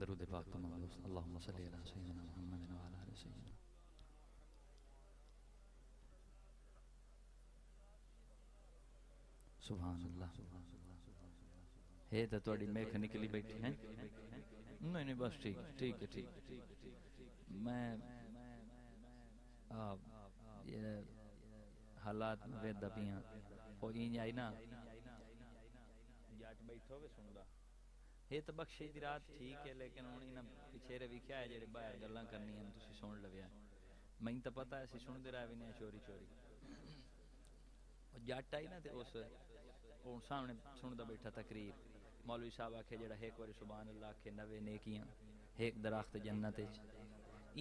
दरूद पाक तमाम दोस्त अल्लाहुम्मा सल्ली अला सय्यिदिना मुहम्मद व अला आलि सय्यिदिना। सुभान अल्लाह। हे तो थोड़ी मेख निकली बैठी है। नहीं नहीं बस ठीक ठीक है ठीक। मैं ये हालात वे दबियां ओ इंज आई ना जट बैठो वे सुनदा ये तो बख्शे दी रात ठीक है, लेकिन हुण इना पिछेरे विख्या है जेड़े बाहर गल्लां करनियां तुसी सुन लविया। मैनूं तो पता है असीं सुनदे रह भी नहीं चोरी चोरी। ओ जट आई ना ते उस हुण सामने सुनदा बैठा तकरीर। मौलवी साहब आखे जेड़ा एक बारी सुभान अल्लाह आखे 90 नेकियां एक दरख्त जन्नत विच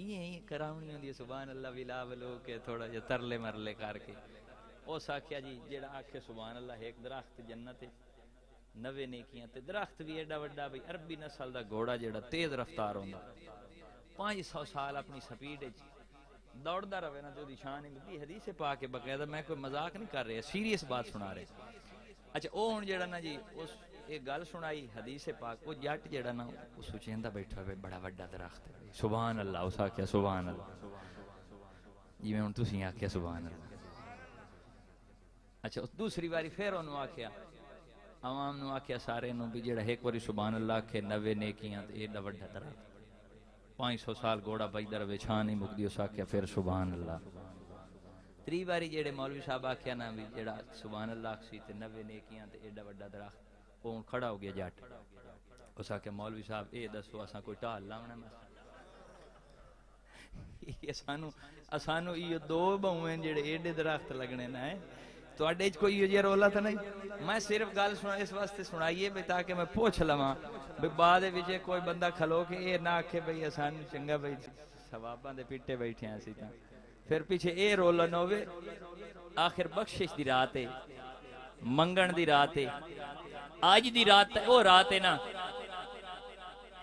इं करावनी होंदी है। सुभान अल्लाह विला वलो के थोड़ा जिहा तरले मरले करके उस आख्या जी जेड़ा आखे सुभान अल्लाह एक दरख्त जन्नत विच 90 नेकियां ते दरख्त भी एडा वड्डा भाई अरबी नस्ल दा घोड़ा जेड़ा तेज रफ्तार होंदा 500 साल अपनी स्पीड विच दौड़दा रहे ना तो शान ही हदीस पा के बकायदा। मैं कोई मजाक नहीं कर रहा, सीरियस बात सुना रहे। अच्छा ओ हुण जेड़ा ना जी उस एक गल सुनाई हदीस पाक वो जट जेड़ा ना उस सोचेंदा बैठा है बड़ा वड्डा दरख्त है सुभान अल्लाह। उस आख्या सुभान अल्लाह जिवें हुण तुसीं आख्या सुभान अल्लाह। अच्छा दूसरी बारी फिर उन्होंने आख्या आवाम नूं आख्या सारे नूं भी जेड़ा एक बारी सुभान अल्लाह आखे 90 नेकियां ते एडा वड्डा दरख्त 500 साल घोड़ा बजदा रहे छां नहीं मुकदी। उस आख्या फिर सुभान अल्लाह। त्री बारी जेड़े मौलवी साहब आख्या ना भी जेड़ा सुभान अल्लाह सी ते 90 नेकियां ते एडा वड्डा दरख्त वो खड़ा हो गया जट। उस आख्या मौलवी साहब ये दसो असां कोई ढाल लावना सानू इयो दो बहुएं जेड़े एडे दरख्त लगने ना है तुहाडे च कोई इहो रोला तो नहीं। मैं सिर्फ गल सुना इस वास्ते सुनाइए भी ताकि मैं पूछ लवां भी बाद विच कोई बंदा खलो के ये ना आखे भाई असान चंगा भाई सवाबां दे पिट्टे बैठे हैं असीं तां फिर पीछे ये रोला न होवे। आखिर बख्शिश दी रात है, मंगण दी रात है, आज दी रात वो रात है ना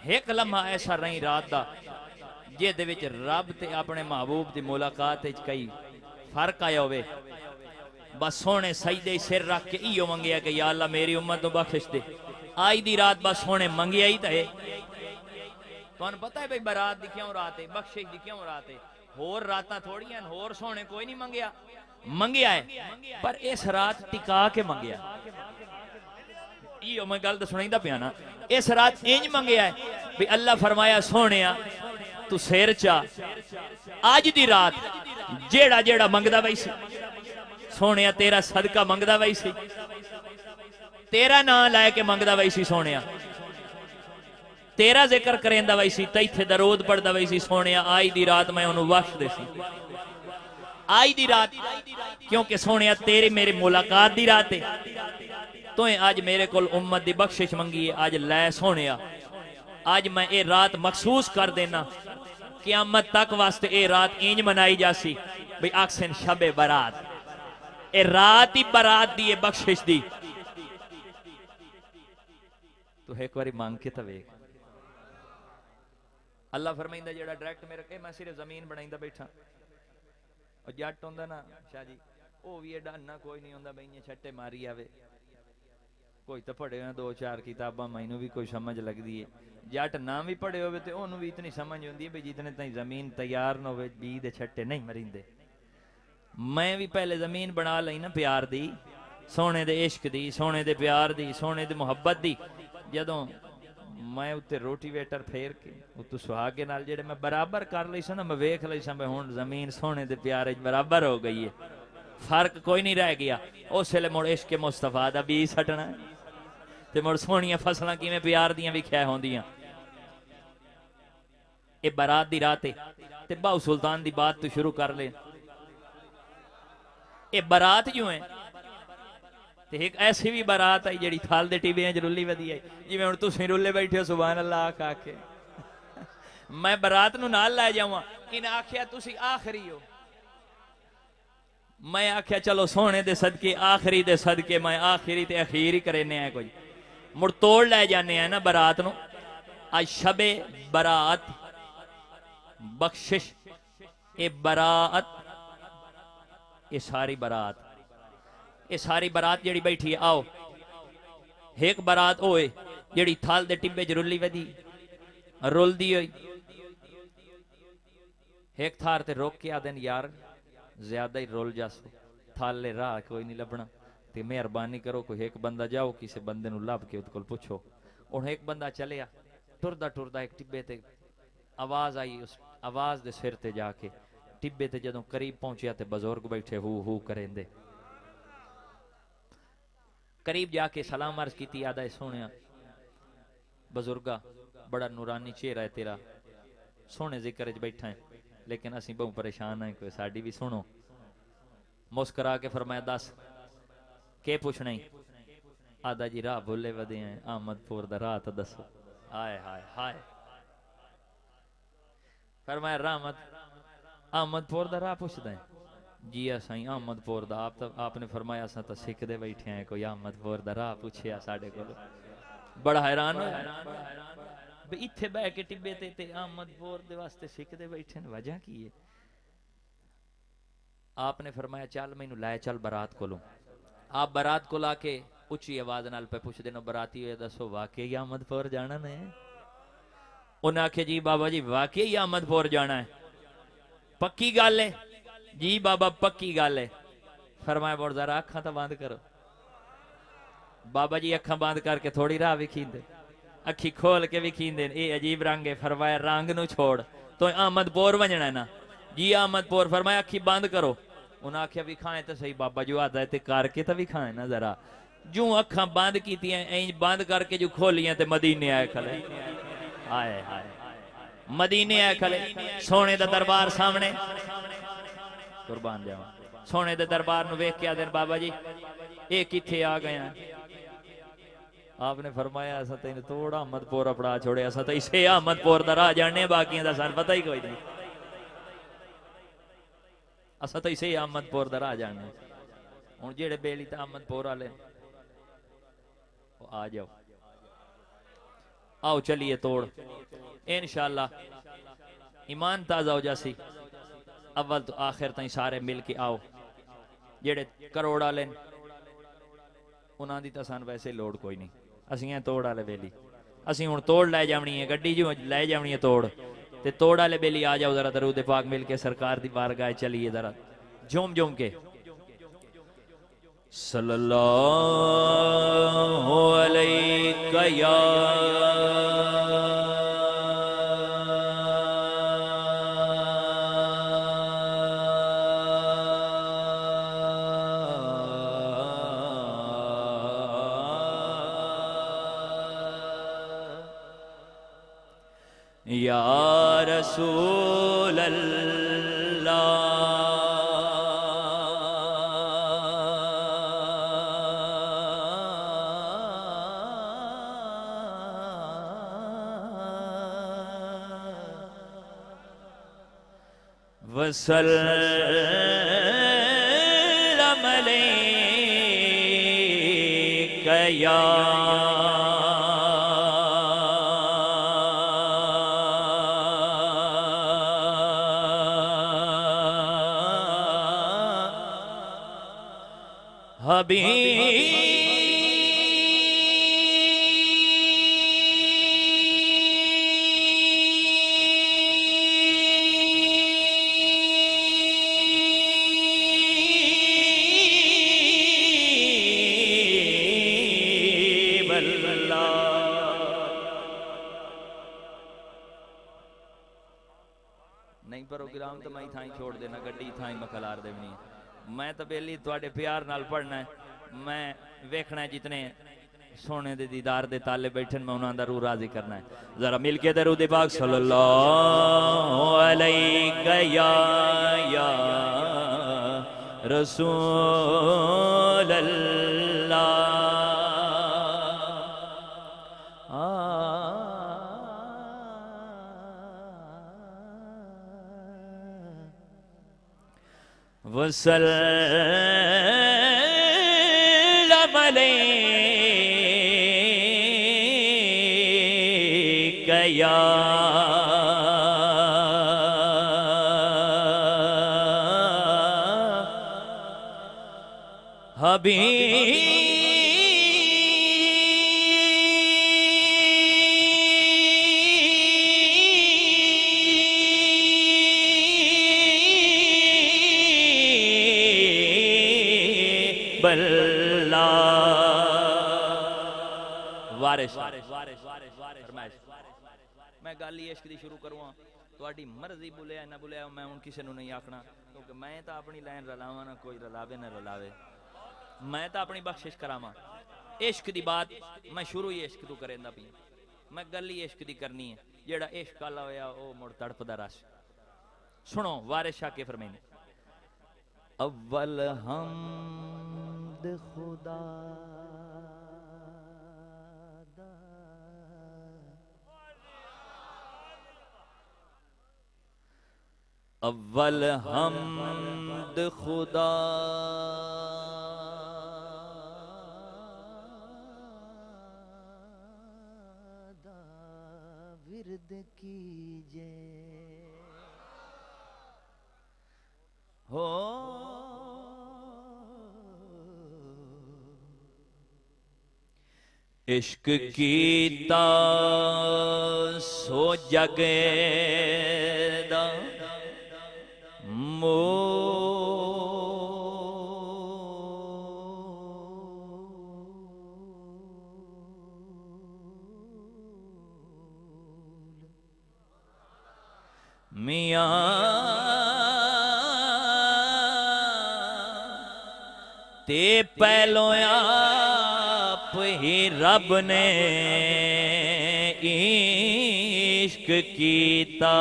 एक लम्हा ऐसा रही रात दा जिहदे विच रब ते अपने महबूब दी मुलाकात विच कई फर्क आया होवे। बस सोने सजदे सिर रख के इयो मंगिया कि या अल्लाह मेरी उम्मत नूं बख्शिश दे। आज दी रात बस सोने मंगिया ही तो है। तुहानूं पता है भाई बरात दी क्यों रात है, बख्शिश दी क्यों रात है। होर रातां थोड़ियां होर सोने कोई नहीं मंगिया मंगिया है पर इस रात टिका के मंगिया। इयो मैं गल तो सुनाईंदा पिया ना इस रात इंज मंगिया है भी अल्लाह फरमाया सोनिया तू सिर चा आज दी रात जेड़ा जेड़ा मंगदा वही सी सोनिया तेरा सदका मंगदा वही सी तेरा नाम लैके मंगदा वही सी सोनिया तेरा जिक्र करेंदा वही सी तैथे दरूद पढ़दा वही सी सोनिया आज दी रात मैं उन्होंने बख्श दे सी। आज दी रात क्योंकि सोनिया तेरी मेरी मुलाकात दी रात है तो आज मेरे को उम्मत दी बख्शिश मंगी है। आज लै सोनिया आज मैं ये रात मखसूस कर देना क़यामत तक वास्ते ये रात इंज मनाई जासी भाई अक्सन शबे बरात ए रात ही बरात दी बख्शिश दी। तो एक बारी मांग के तो वेख अल्लाह फरमाइंदा जेड़ा डायरेक्ट मेरे के मैं सिर्फ जमीन बनाइंदा बैठा और जट होंदा ना शाह जी वो भी एडा अन्ना कोई नहीं होंदा बई छट्टे मारी आवे कोई तो पढ़े हो 2-4 किताबां मैनू भी कोई समझ लगती है। जट ना भी पढ़े हो तो उन्होंने भी इतनी समझ होंदी है भी जितने ताईं जमीन तैयार न हो बी दे छट्टे नहीं मरिंदे। मैं भी पहले जमीन बना लई ना प्यार दी सोने दे इश्क दी सोने दे प्यार दी सोने दे मुहब्बत दी जदों मैं उत्ते रोटी वेटर फेर के उत्तों सुहाग के नाल जेड़े मैं बराबर कर लई सा ना मैं वेख लई सा हुण जमीन सोने दे प्यार बराबर हो गई है फर्क कोई नहीं रह गया। उस वेले मुड़ इश्क मुस्तफा दा बीज सटना ते मुड़ सोहणियां फसलां किवें प्यार दियां विख्या होंदियां। ये बारात दी रात है ते बाहू सुल्तान दी बात तो शुरू कर ले। ये बारात जो है ते एक ऐसी भी बारात आई जिहड़ी थाल दे टिबियां च रुली वधी आई जिवें हुण तुसीं रुले बैठे हो सुभान अल्लाह आख आखे मैं बारात नूं नाल लै जावां इन्हें आख्या तुसीं आखरी हो मैं आख्या चलो सोने दे सदके आखिरी दे सदके मैं आखिरी ते अखीर ही करेने हैं कोई मुड़ तोड़ लै जाने हैं ना बारात नूं। आज शबे बारात बख्शिश ए बारात ये सारी बारात जेड़ी बैठी है आओ एक बारात होए जेड़ी थाल दे टिब्बे च रुली वधी रुलदी हुई एक थार ते रोक के आदन यार ज्यादा ही रुल जासो थाले राह कोई नहीं लभना ते मेहरबानी करो कोई एक बंदा जाओ किसी बंदे नु लभ के उस कोल पुछो। हुण एक बंदा चलिया टुरदा टुरदा एक टिब्बे ते आवाज आई उस आवाज दे सिर ते जाके टिब्बे ते जदों करीब पहुंचिया ते बुजुर्ग बैठे हू करेंदे करीब जाके सलाम अर्ज की आदा सोने बुजुर्गा बड़ा नूरानी चेहरा है तेरा सोने जिक्र च बैठा है लेकिन असी बहुत परेशान है कोई साड़ी भी सुनो। मुस्करा के फरमाया दस के पूछना ही आदा जी राह भुले वधे हैं अहमदपुर दा राह तो दसो। हाय हाय हाय फरमाया रहमत अहमदपुर दा राह पूछदा है जी असाई अहमदपुर दा आपने फरमाया असा तो सिखदे बैठे हैं कोई अहमदपुर दा राह पूछया साडे कोल बड़ा हैरान होया इत्थे बह के टिब्बे ते अहमदपुर दे वास्ते सिखदे बैठे ने वजह की है। आपने फरमाया चल मैनू लै चल बारात कोलों। आप बारात को लाके उच्ची आवाज नाल पे पुछदे ने बराती होए दसो वाकई अहमदपुर जाना ने। उन्हें आखे जी बाबा जी वाकई अहमदपुर जाना है पक्की गल है जी बाबा पक्की गल है। फरमाया बोल जरा अखा तो बंद करो। बाबा जी अखा बंद करके थोड़ी राह विखींदे अखी खोल के विखींदे ये अजीब रंग है। फरमाया रंग नू छोड़ तो अहमदपुर वजना है ना जी अहमदपुर। फरमाया अखी बंद करो। उन्हें आख्या विखाए तो सही बाबा जो आता है ते करके तो विखाए ना जरा। जू अखा बंद की इंज बंद करके जो खोलियां ते मदीने आए खले। आए हाय मदीने आए खले सोने दा दरबार सामने कुर्बान जावा सोने दे दरबार नु वेख के आदे बाबा जी ये किथे आ गया। आपने फरमाया असा तेन थोड़ा अहमदपुर अपना छोड़े असा तो इसे अहमदपुर दा राह जानने बाकी दा सन पता ही कोई नहीं। असा तो इसे अहमदपुर दा राह जानने हुण जेड़े बेली तो अहमदपुर वाले आ जाओ आओ चलिए तोड़ इंशाअल्लाह ईमान ताजा हो जासी। अव्वल तो आखिर ताई सारे मिल के आओ जेड़े करोड़ वाले उन्हां दी तां सन वैसे लोड़ कोई नहीं असीं तोड़ वाले बेली असीं हुण तोड़ लै जावनी है गड्डी जो लै जावनी है तोड़ ते तोड़ वाले बेली आ जाओ जरा दरूद पाक मिल के सरकार दी बारगाह चलिए जरा झूम झूम के सल्लल्लाहु अलैहि या या रसूल अल्लाह वसल्लम अलैका या नहीं प्रोग्राम तो मैं थाई छोड़ देना गड्डी थाई मखलार देनी मैं तो बेली थोड़े प्यार नाल पढ़ना है मैं वेखना है जितने सोने दे दीदार दे ताले बैठन में उन्होंने रू राजी करना है जरा मिलके दरूद पाक सल्लल्लाहु अलैहि या रसूल अल्लाह। वसल्लम अलैका या हबीब वारिस फरमाइश मैं गल ही इश्क दी शुरू करूँ तुहाडी मर्जी बुलिया ना बुलिया मैं हुण किसी नूं नहीं आखना क्योंकि मैं तो अपनी लाइन रलावां ना कोई रलावे ना रलावे मैं तो अपनी बख्शिश करावां इश्क दी बात मैं शुरू ही इश्क तू करेंदा पई मैं गल ही इश्क दी करनी है जेड़ा इश्क आला होया ओ मुड़ तड़पदा रस सुनो वारिस शाह के फरमाइंदे अव्वल हमद खुदा दा अव्वल हमद खुदा दा विरद कीजे हो इश्क कीता सो जगे दा मियां ते पहलो आप ही रब ने इश्क कीता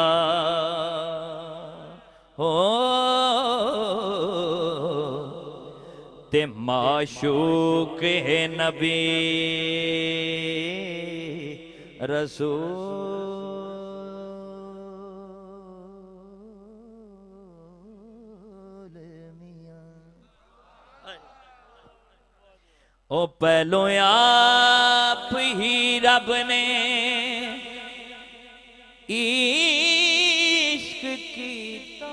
हो ते माशूक है नबी रसूल ओ पहलो आप ही रब ने इश्क कीता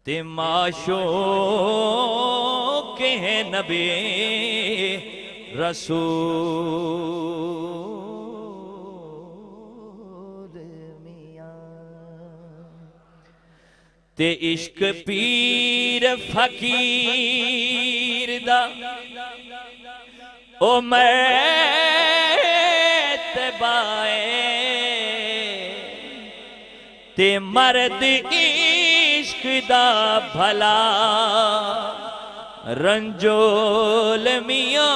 ते माशूक है नबी रसूल ते इश्क पीर फकीर दा ओ मर्तबाए ते मर्द इश्क दा भला रंजोल मियां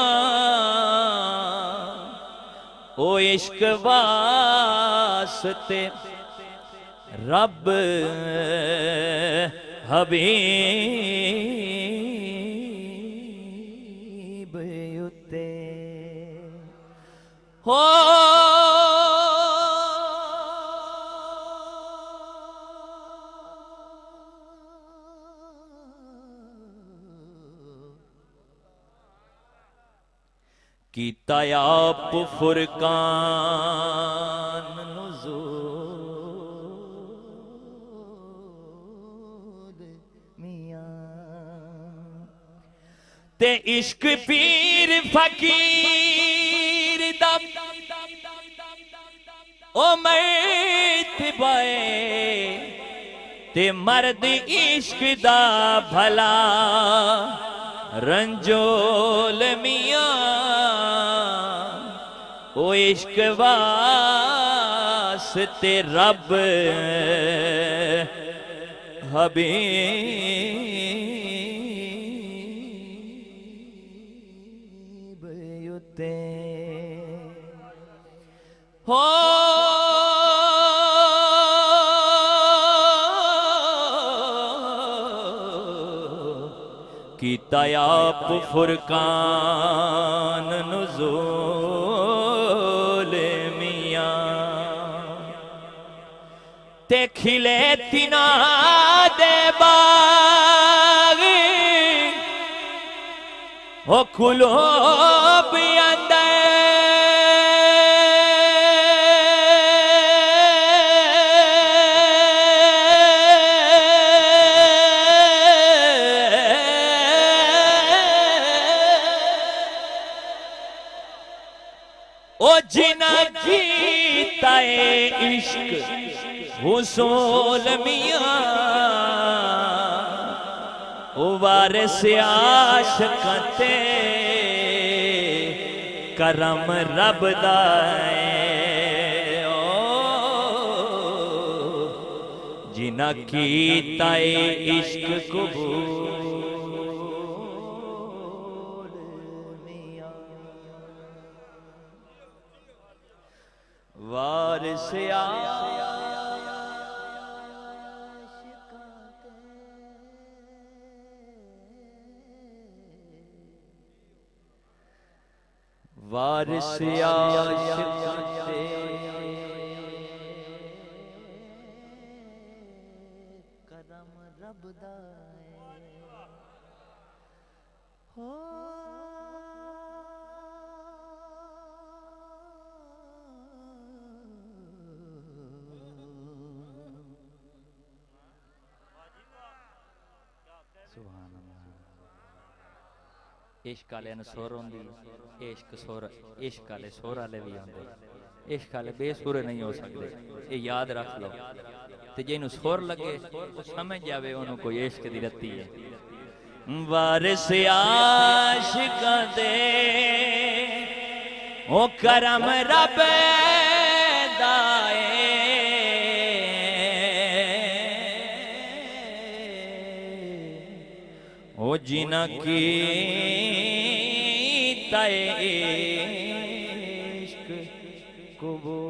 ओ इश्क वास्ते रब हबीब उते हो कीता आप फुरकान नुज़ूल मियां ते इश्क पीर फकीर दा ओ मर्तबाए ते मर्द इश्क दा भला रंजोल मियां ओ इश्क वास्ते रब हबीब उते हो कीता आप फुरकान नुज़ूल मियां ते खिले तिना दे बाग हो खुलो अंदर ओ जिना कीता इश्क हुसूल मियां ओ वारिस आशिकां ते करम रब दा है जिन्ना कीता इश्क कबूल मियां वारिस वारिस आशिकां ते करम रब दा हो सुभान अल्लाह इश्क आले न सुर होंदी इश्क सुर इश्क आले सुर आले भी होंदे इश्क आले बेसुर नहीं हो सकते ये याद रख लो ते जिन्नू सुर लगे वो समझ जावे ओनू कोई इश्क दी रत्ती है वारिस आशिकां दे ओ करम रब दा ओ जिन्ना की इश्क कबूल